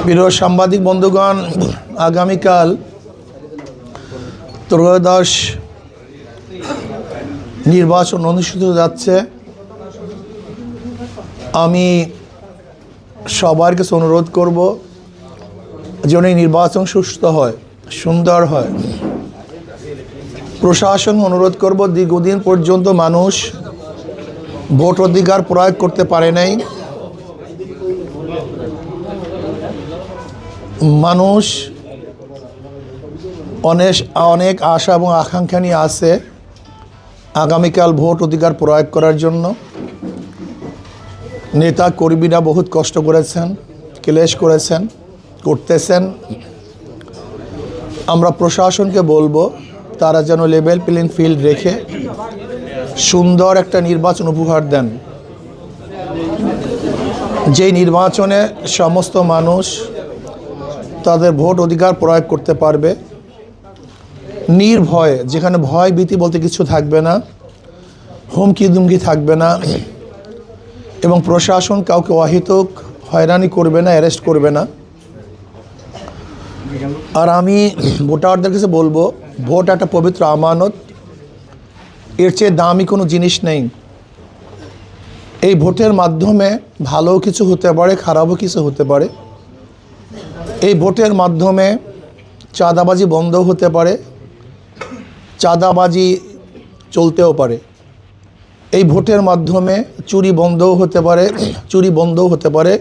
প্রিয় সাংবাদিক বন্ধুগণ, আগামীকাল ত্রয়োদশ নির্বাচন অনুষ্ঠিত যাচ্ছে। আমি সবার কাছে অনুরোধ করব যেন এই নির্বাচন সুস্থ হয়, সুন্দর হয়। প্রশাসন অনুরোধ করব, দীর্ঘদিন পর্যন্ত মানুষ ভোট অধিকার প্রয়োগ করতে পারে নাই। মানুষ অনেক আশা এবং আকাঙ্ক্ষা নিয়ে আছে আগামীকাল ভোট অধিকার প্রয়োগ করার জন্য। নেতা কর্মীরা বহুত কষ্ট করেছেন, ক্লেশ করেছেন, করতেছেন। আমরা প্রশাসনকে বলবো তারা যেন লেভেল প্লেইং ফিল্ড রেখে সুন্দর একটা নির্বাচন উপহার দেন, যেই নির্বাচনে সমস্ত মানুষ তাদের ভোট অধিকার প্রয়োগ করতে পারবে নির্ভয়ে, যেখানে ভয় ভীতি বলতে কিছু থাকবে না, হুমকি দুমকি থাকবে না, এবং প্রশাসন কাউকে অহেতুক হয়রানি করবে না, অ্যারেস্ট করবে না। আর আমি ভোটারদের কাছে বলবো, ভোট একটা পবিত্র আমানত, এর চেয়ে দামি কোনো জিনিস নেই। এই ভোটের মাধ্যমে ভালো কিছু হতে পারে, খারাপও কিছু হতে পারে। এই ভোটের মাধ্যমে চাঁদাবাজি বন্ধ হতে পারে, চাঁদাবাজি চলতেও পারে। এই ভোটের মাধ্যমে চুরি বন্ধও হতে পারে, চুরি বন্ধও হতে পারে,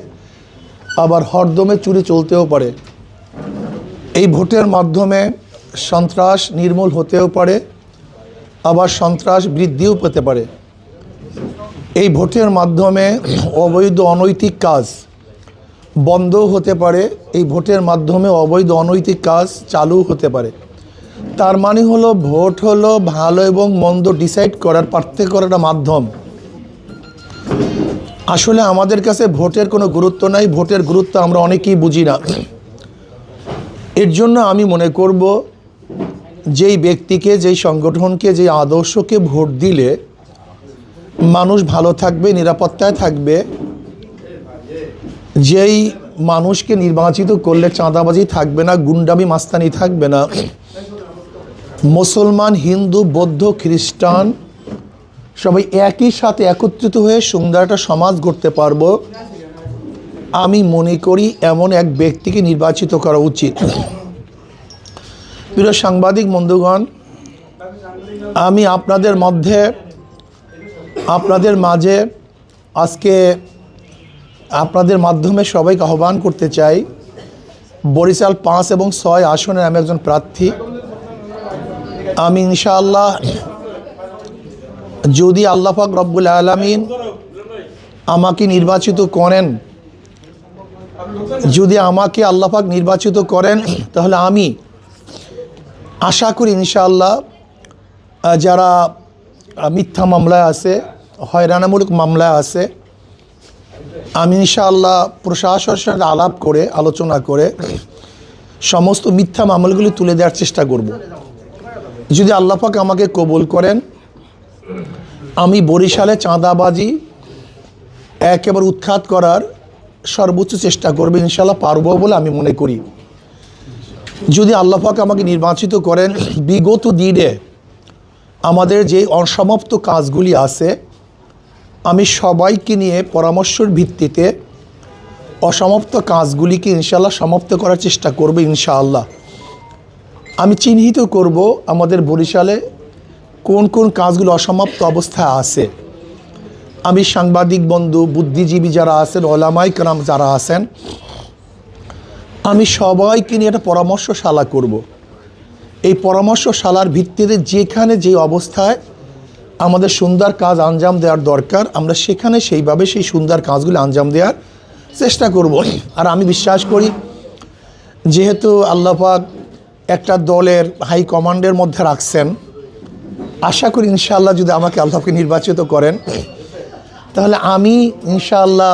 আবার হরদমে চুরি চলতেও পারে। এই ভোটের মাধ্যমে সন্ত্রাস নির্মূল হতেও পারে, আবার সন্ত্রাস বৃদ্ধিও পেতে পারে। এই ভোটের মাধ্যমে অবৈধ অনৈতিক কাজ বন্ধও হতে পারে, এই ভোটের মাধ্যমে অবৈধ অনৈতিক কাজ চালু হতে পারে। তার মানে হলো ভোট হলো ভালো এবং মন্দ ডিসাইড করার, পার্থক্য করার একটা মাধ্যম। আসলে আমাদের কাছে ভোটের কোনো গুরুত্ব নাই, ভোটের গুরুত্ব আমরা অনেকেই বুঝি না। এর জন্য আমি মনে করব, যেই ব্যক্তিকে, যেই সংগঠনকে, যেই আদর্শকে ভোট দিলে মানুষ ভালো থাকবে, নিরাপত্তায় থাকবে, যেই মানুষকে নির্বাচিত করলে চাঁদাবাজি থাকবে না, গুন্ডামি মাস্তানি থাকবে না, মুসলমান, হিন্দু, বৌদ্ধ, খ্রিস্টান সবাই একই সাথে একত্রিত হয়ে সুন্দর একটা সমাজ গড়তে পারবো, আমি মনে করি এমন এক ব্যক্তিকে নির্বাচিত করা উচিত। প্রিয় সাংবাদিক বন্ধুগণ, আমি আপনাদের মাঝে আজকে আপনাদের মাধ্যমে সবাইকে আহ্বান করতে চাই। বরিশাল 5 এবং 6 আসনের আমি একজন প্রার্থী। আমি ইনশাআল্লাহ, যদি আল্লাহ পাক রব্বুল আলামিন আমাকে নির্বাচিত করেন, যদি আমাকে আল্লাহ পাক নির্বাচিত করেন, তাহলে আমি আশা করি ইনশাআল্লাহ যারা মিথ্যা মামলায় আছে, হয়রানিমূলক মামলায় আছে, আমি ইনশাআল্লাহ প্রশাসনের সাথে আলোচনা করে সমস্ত মিথ্যা মামলাগুলি তুলে দেওয়ার চেষ্টা করব। যদি আল্লাহ পাক আমাকে কবুল করেন, আমি বরিশালে চাঁদাবাজি একেবারে উৎখাত করার সর্বোচ্চ চেষ্টা করব, ইনশাআল্লাহ পারবো বলে আমি মনে করি। যদি আল্লাহ পাক আমাকে নির্বাচিত করেন, বিগত দিনে আমাদের যে অসমাপ্ত কাজগুলি আছে, আমি সবাইকে নিয়ে পরামর্শের ভিত্তিতে অসমাপ্ত কাজগুলিকে ইনশাআল্লাহ সমাপ্ত করার চেষ্টা করব। ইনশাআল্লাহ আমি চিহ্নিত করব আমাদের বরিশালে কোন কোন কাজগুলো অসমাপ্ত অবস্থায় আছে। আমি সাংবাদিক বন্ধু, বুদ্ধিজীবী যারা আছেন, ওলামায়ে কেরাম যারা আছেন, আমি সবাইকে নিয়ে একটা পরামর্শশালা করব। এই পরামর্শশালার ভিত্তিতে যেখানে যে অবস্থায় আমাদের সুন্দর কাজ আঞ্জাম দেওয়ার দরকার, আমরা সেখানে সেইভাবে সেই সুন্দর কাজগুলো আঞ্জাম দেওয়ার চেষ্টা করব। আর আমি বিশ্বাস করি, যেহেতু আল্লাহ পাক একটা দলের হাই কমান্ডের মধ্যে রাখছেন, আশা করি ইনশাআল্লাহ যদি আমাকে আল্লাহকে নির্বাচিত করেন, তাহলে আমি ইনশাআল্লাহ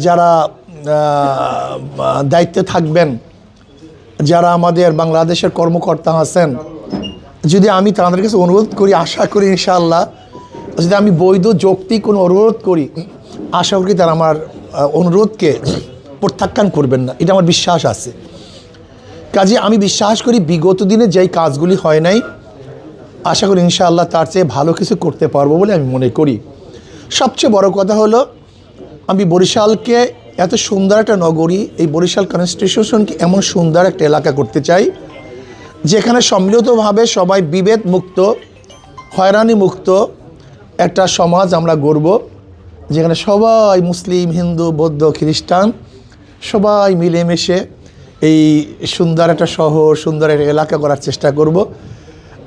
যারা দায়িত্বে থাকবেন, যারা আমাদের বাংলাদেশের কর্মকর্তা আছেন, যদি আমি তাদের কাছে অনুরোধ করি, আশা করি ইনশাআল্লাহ যদি আমি বৈধ যৌক্তিক কোনো অনুরোধ করি, আশা করি তারা আমার অনুরোধকে প্রত্যাখ্যান করবেন না, এটা আমার বিশ্বাস আছে। কাজে আমি বিশ্বাস করি বিগত দিনে যেই কাজগুলি হয় নাই, আশা করি ইনশাআল্লাহ তার চেয়ে ভালো কিছু করতে পারবো বলে আমি মনে করি। সবচেয়ে বড় কথা হলো, আমি বরিশালকে এত সুন্দর একটা নগরী, এই বরিশাল কনস্টিটিউশনকে এমন সুন্দর একটা এলাকা করতে চাই যেখানে সম্মিলিতভাবে সবাই বিভেদ মুক্ত, হয়রানি মুক্ত একটা সমাজ আমরা গড়ব, যেখানে সবাই মুসলিম, হিন্দু, বৌদ্ধ, খ্রিস্টান সবাই মিলেমিশে এই সুন্দর একটা শহর, সুন্দর একটা এলাকা করার চেষ্টা করব।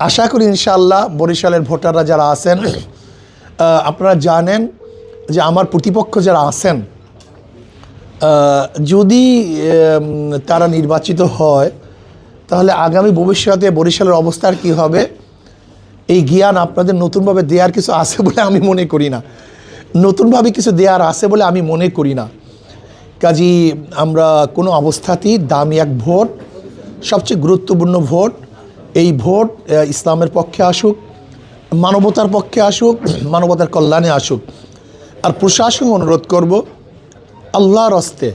আশা করি ইনশাআল্লাহ বরিশালের ভোটাররা যারা আছেন, আপনারা জানেন যে আমার প্রতিপক্ষ যারা আছেন, যদি তারা নির্বাচিত হয় তাহলে আগামী ভবিষ্যতে বরিশালের অবস্থার কি হবে, এই জ্ঞান আপনাদের নতুনভাবে দেওয়ার কিছু আছে বলে আমি মনে করি না, নতুনভাবে কিছু দেওয়ার আছে বলে আমি মনে করি না। কাজী আমরা কোনো অবস্থাতেই দামি এক ভোট, সবচেয়ে গুরুত্বপূর্ণ ভোট, এই ভোট ইসলামের পক্ষে আসুক, মানবতার পক্ষে আসুক, মানবতার কল্যাণে আসুক। আর প্রশাসন অনুরোধ করব, আল্লাহর হস্তে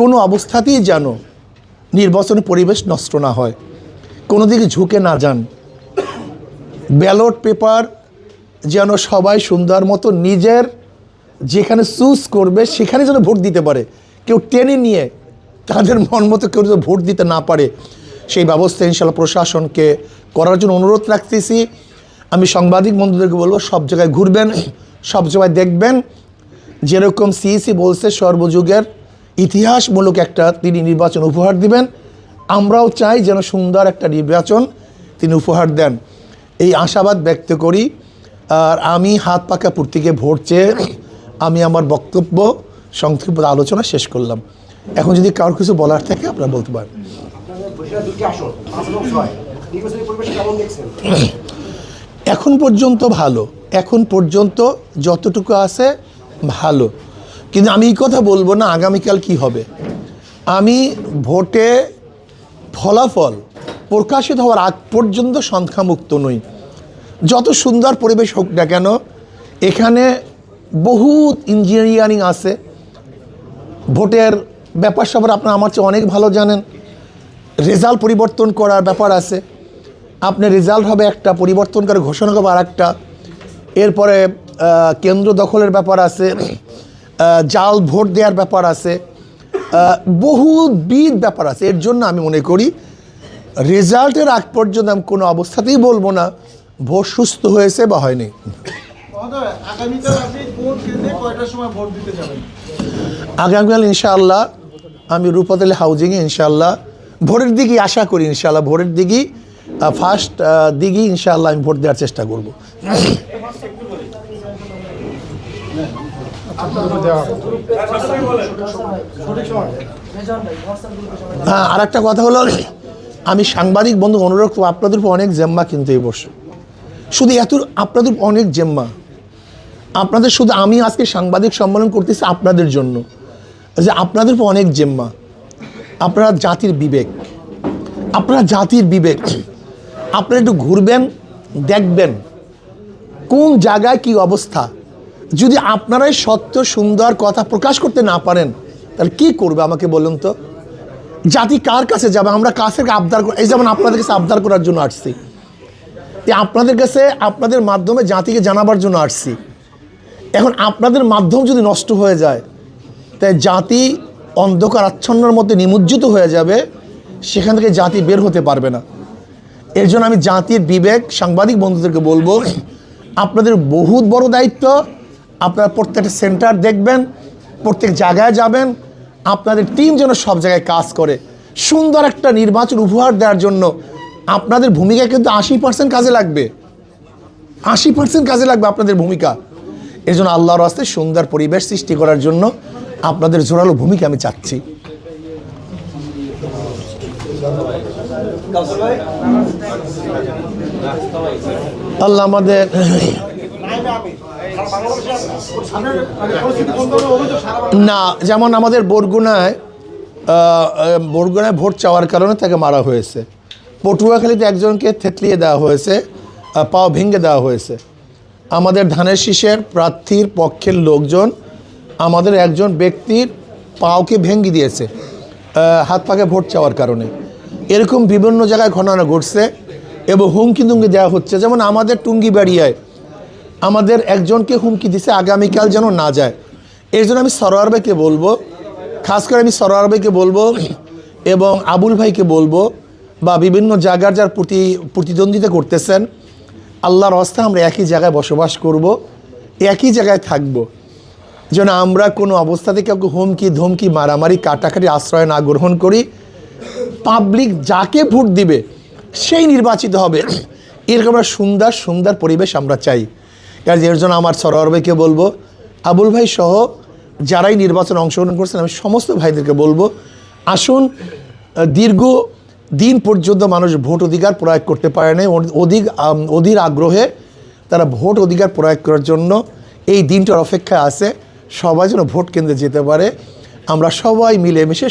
কোনো অবস্থাতেই যেন নির্বাচনী পরিবেশ নষ্ট না হয়, কোনো দিকে ঝুঁকে না যান। ব্যালট পেপার যেন সবাই সুন্দর মতো নিজের যেখানে চুজ করবে সেখানে যেন ভোট দিতে পারে, কেউ টেনে নিয়ে তাদের মন মতো কেউ যেন ভোট দিতে না পারে, সেই ব্যবস্থা ইনশাআল্লাহ প্রশাসনকে করার জন্য অনুরোধ রাখতেছি। আমি সাংবাদিক বন্ধুদেরকে বলবো, সব জায়গায় ঘুরবেন, সব জায়গায় দেখবেন, যেরকম সিইসি বলছে সর্বযুগের ইতিহাসমূলক একটা তিনি নির্বাচন উপহার দিবেন, আমরাও চাই যেন সুন্দর একটা নির্বাচন তিনি উপহার দেন, এই আশাবাদ ব্যক্ত করি। আর আমি হাত পাকা পূর্তিকে ভোট চেয়ে আমি আমার বক্তব্য সংক্ষিপ্ত আলোচনা শেষ করলাম। এখন যদি কারোর কিছু বলার থাকে আপনারা বলতে পারেন। এখন পর্যন্ত ভালো, এখন পর্যন্ত যতটুকু আছে ভালো, কিন্তু আমি এই কথা বলবো না আগামীকাল কি হবে। আমি ভোটে ফলাফল প্রকাশিত হওয়ার আগ পর্যন্ত সংখ্যামুক্ত নই। যত সুন্দর পরিবেশ হোক না কেন, এখানে বহুত ইঞ্জিনিয়ারিং আছে, ভোটের ব্যাপার স্যাপার আপনারা আমার চেয়ে অনেক ভালো জানেন। রেজাল্ট পরিবর্তন করার ব্যাপার আছে, আপনার রেজাল্ট হবে একটা, পরিবর্তন করে ঘোষণা করবে আর একটা, এরপরে কেন্দ্র দখলের ব্যাপার আছে, জাল ভোট দেওয়ার ব্যাপার আছে, বহুবিধ ব্যাপার আছে। এর জন্য আমি মনে করি রেজাল্টের আগ পর্যন্ত আমি কোনো অবস্থাতেই বলবো না ভোট সুস্থ হয়েছে বা হয়নি। আগামীকাল ইনশাআল্লাহ আমি রূপাতলী হাউজিংয়ে ইনশাআল্লাহ ভোরের দিকেই আশা করি, ইনশাআল্লাহ ভোরের দিকেই ফার্স্ট দিকেই ইনশাআল্লাহ আমি ভোট দেওয়ার চেষ্টা করব। হ্যাঁ, আর একটা কথা হলো, আমি সাংবাদিক বন্ধু অনুরোধ করব, আপনাদের উপর অনেক জেম্মা কিন্তু এই বছর, শুধু এত আপনাদের অনেক জেম্মা, আপনাদের শুধু আমি আজকে সাংবাদিক সম্মেলন করতেছি আপনাদের জন্য, যে আপনাদের উপর অনেক জেম্মা। আপনারা জাতির বিবেক, আপনারা একটু ঘুরবেন, দেখবেন কোন জায়গায় কি অবস্থা। যদি আপনারাই সত্য সুন্দর কথা প্রকাশ করতে না পারেন তাহলে কি করবে আমাকে বলুন তো? জাতি কার কাছে যাবে? আমরা কাছে আবদার, এই যেমন আপনাদের কাছে আবদার করার জন্য আসছি, আপনাদের কাছে আপনাদের মাধ্যমে জাতিকে জানাবার জন্য আসছি। এখন আপনাদের মাধ্যম যদি নষ্ট হয়ে যায় তাই জাতি অন্ধকার আচ্ছন্নের মধ্যে নিমজ্জিত হয়ে যাবে, সেখান থেকে জাতি বের হতে পারবে না। এর জন্য আমি জাতির বিবেক সাংবাদিক বন্ধুদেরকে বলবো, আপনাদের বহুত বড় দায়িত্ব, আপনারা প্রত্যেকটা সেন্টার দেখবেন, প্রত্যেক জায়গায় যাবেন, আপনাদের টিম যেন সব জায়গায় কাজ করে সুন্দর একটা নির্বাচন উপহার দেওয়ার জন্য। আপনাদের ভূমিকা কিন্তু 80% কাজে লাগবে, 80% কাজে লাগবে আপনাদের ভূমিকা। এর জন্য আল্লাহর রাস্তায় সুন্দর পরিবেশ সৃষ্টি করার জন্য আপনাদের জোরালো ভূমিকা আমি চাচ্ছি। আল্লাহ আমাদের না, যেমন আমাদের বরগুনায় ভোট চাওয়ার কারণে তাকে মারা হয়েছে, পটুয়াখালীতে একজনকে থেতলিয়ে দেওয়া হয়েছে, পাও ভেঙে দেওয়া হয়েছে। আমাদের ধানের শীষের প্রার্থীর পক্ষের লোকজন আমাদের একজন ব্যক্তির পাওকে ভেঙে দিয়েছে হাত পাকে ভোট চাওয়ার কারণে। এরকম বিভিন্ন জায়গায় ঘটনা ঘটছে এবং হুমকি তুমকি দেওয়া হচ্ছে। যেমন আমাদের টুঙ্গিবাড়িয়ায় আমাদের একজনকে হুমকি দিছে আগামীকাল যেন না যায়। এর জন্য আমি সরোয়ার ভাইকে বলবো, খাস করে আমি সরোয়ার ভাইকে বলবো এবং আবুল ভাইকে বলবো, বা বিভিন্ন জায়গার যার প্রতিদ্বন্দ্বিতা করতেছেন, আল্লাহর রাস্তায় আমরা একই জায়গায় বসবাস করব, একই জায়গায় থাকব, যেন আমরা কোনো অবস্থাতে কাউকে হুমকি ধমকি মারামারি কাটাকাটি আশ্রয় না গ্রহণ করি। পাবলিক যাকে ভোট দিবে সেই নির্বাচিত হবে, এরকম একটা সুন্দর সুন্দর পরিবেশ আমরা চাই। কারণ এর জন্য আমার সরোয়ার ভাইকে বলবো, আবুল ভাই সহ যারাই নির্বাচনে অংশগ্রহণ করছেন আমি সমস্ত ভাইদেরকে বলবো, আসুন। দীর্ঘ দিন পর্যন্ত মানুষ ভোট অধিকার প্রয়োগ করতে পারে না, অধীর আগ্রহে তারা ভোট অধিকার প্রয়োগ করার জন্য এই দিনটার অপেক্ষায় আছে। সবাই যেন ভোট কেন্দ্রে যেতে পারে, আমরা সবাই মিলেমিশে